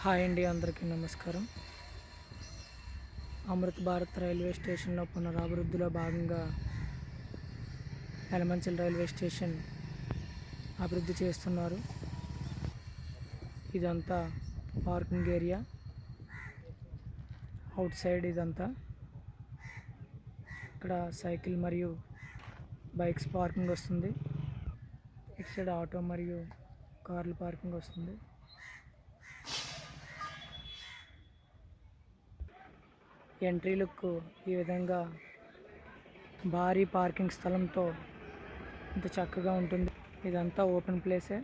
Hi అండి, అందరికీ నమస్కారం. అమృత్ భారత్ రైల్వే స్టేషన్లో పునరాభివృద్ధిలో భాగంగా యలమంచిలి రైల్వే స్టేషన్ అభివృద్ధి చేస్తున్నారు. ఇదంతా పార్కింగ్ ఏరియా. అవుట్ సైడ్ ఇదంతా ఇక్కడ సైకిల్ మరియు బైక్స్ పార్కింగ్ వస్తుంది. ఇటు సైడ్ ఆటో మరియు కార్లు పార్కింగ్ వస్తుంది. ఎంట్రీ లుక్ ఈ విధంగా భారీ పార్కింగ్ స్థలంతో ఇంత చక్కగా ఉంటుంది. ఇదంతా ఓపెన్ ప్లేసే.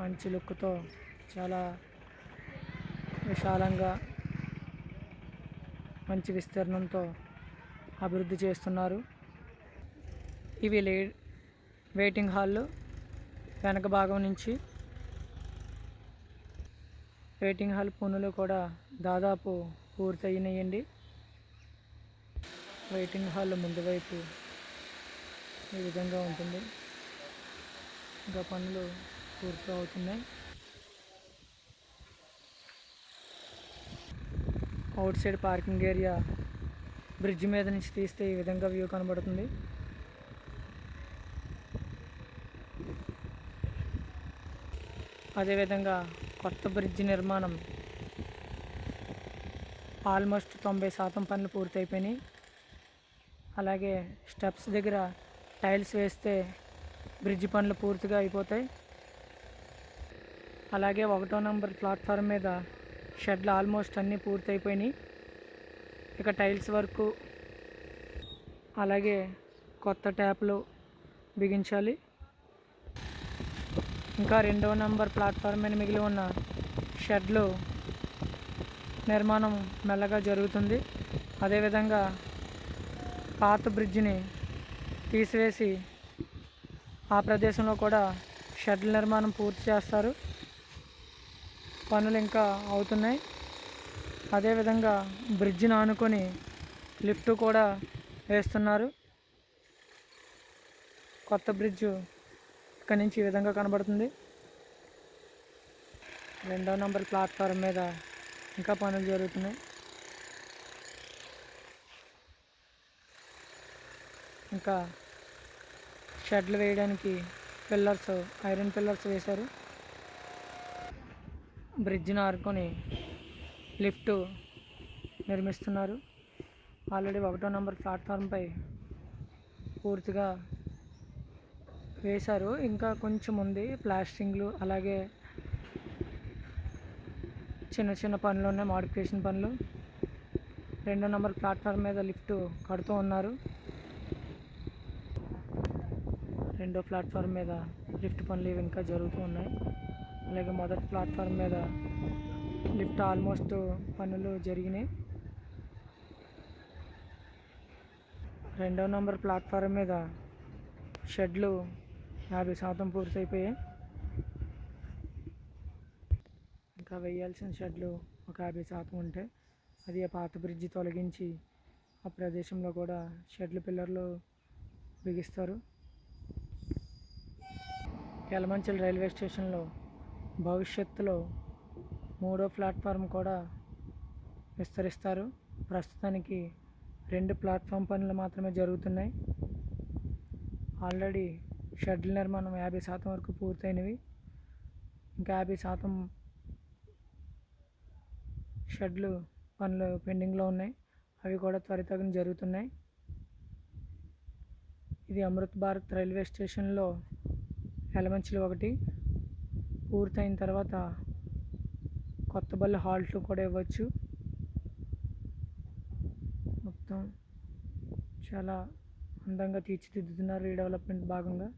మంచి లుక్తో చాలా విశాలంగా మంచి విస్తీర్ణంతో అభివృద్ధి చేస్తున్నారు. ఇవి వెయిటింగ్ హాల్లో వెనక భాగం నుంచి వెయిటింగ్ హాల్ పనులు కూడా దాదాపు పూర్తయినాయండి. వెయిటింగ్ హాల్ ముందు వైపు ఈ విధంగా ఉంటుంది. ఇంకా పనులు పూర్తి అవుతున్నాయి. Out side parking area bridge మీద నుంచి తీస్తే ఈ విధంగా వ్యూ కనబడుతుంది. అదేవిధంగా కొత్త బ్రిడ్జ్ నిర్మాణం ఆల్మోస్ట్ 90% పనులు పూర్తయిపోయినాయి. అలాగే స్టెప్స్ దగ్గర టైల్స్ వేస్తే బ్రిడ్జ్ పనులు పూర్తిగా అయిపోతాయి. అలాగే 1వ నంబర్ ప్లాట్ఫామ్ మీద షెడ్లు ఆల్మోస్ట్ అన్నీ పూర్తయిపోయినాయి. ఇక టైల్స్ వర్క్ అలాగే కొత్త ట్యాప్లు బిగించాలి. ఇంకా 2వ నంబర్ ప్లాట్ఫామ్ మీద మిగిలి ఉన్న షెడ్లు నిర్మాణం మెల్లగా జరుగుతుంది. అదేవిధంగా పాత బ్రిడ్జిని తీసివేసి ఆ ప్రదేశంలో కూడా షెడ్ల నిర్మాణం పూర్తి చేస్తారు. పనులు ఇంకా అవుతున్నాయి. అదేవిధంగా బ్రిడ్జిని ఆనుకొని లిఫ్ట్ కూడా వేస్తున్నారు. కొత్త బ్రిడ్జ్ ఇక్కడ నుంచి ఈ విధంగా కనబడుతుంది. 2వ నంబర్ ప్లాట్ఫామ్ మీద ఇంకా పనులు జరుగుతున్నాయి. ఇంకా షెడ్లు వేయడానికి ఐరన్ పిల్లర్స్ వేశారు. బ్రిడ్జిని ఆనుకొని లిఫ్ట్ నిర్మిస్తున్నారు. ఆల్రెడీ 1వ నంబర్ ప్లాట్ఫామ్పై పూర్తిగా వేశారు. ఇంకా కొంచెం ఉంది ప్లాస్టింగ్లు, అలాగే చిన్న చిన్న పనులు ఉన్నాయి, మోడిఫికేషన్ పనులు. 2వ నంబర్ ప్లాట్ఫామ్ మీద లిఫ్ట్ కడుతూ ఉన్నారు. 2వ ప్లాట్ఫామ్ మీద లిఫ్ట్ పనులు ఇవి ఇంకా జరుగుతూ ఉన్నాయి. అలాగే మొదటి ప్లాట్ఫామ్ మీద లిఫ్ట్ ఆల్మోస్ట్ పనులు జరిగినాయి. 2వ నంబర్ ప్లాట్ఫామ్ మీద షెడ్లు 50% పూర్తయిపోయాయి. ఇంకా వేయాల్సిన షెడ్లు ఒక 50% ఉంటాయి. అది పాత బ్రిడ్జి తొలగించి ఆ ప్రదేశంలో కూడా షెడ్లు పిల్లర్లు బిగిస్తారు. యలమంచిలి రైల్వే స్టేషన్లో భవిష్యత్తులో 3వ ప్లాట్ఫామ్ కూడా విస్తరిస్తారు. ప్రస్తుతానికి 2 ప్లాట్ఫామ్ పనులు మాత్రమే జరుగుతున్నాయి. ఆల్రెడీ షెడ్ల నిర్మాణం 50% వరకు పూర్తయినవి. ఇంకా 50% షెడ్లు పనులు పెండింగ్లో ఉన్నాయి. అవి కూడా త్వరితగతిన జరుగుతున్నాయి. ఇది అమృత్ భారత్ రైల్వే స్టేషన్లో యలమంచిలి 1 పూర్తయిన తర్వాత కొత్త బళ్ళు హాల్ట్లు కూడా ఇవ్వచ్చు. మొత్తం చాలా అందంగా తీర్చిదిద్దుతున్నారు ఈ డెవలప్మెంట్ భాగంగా.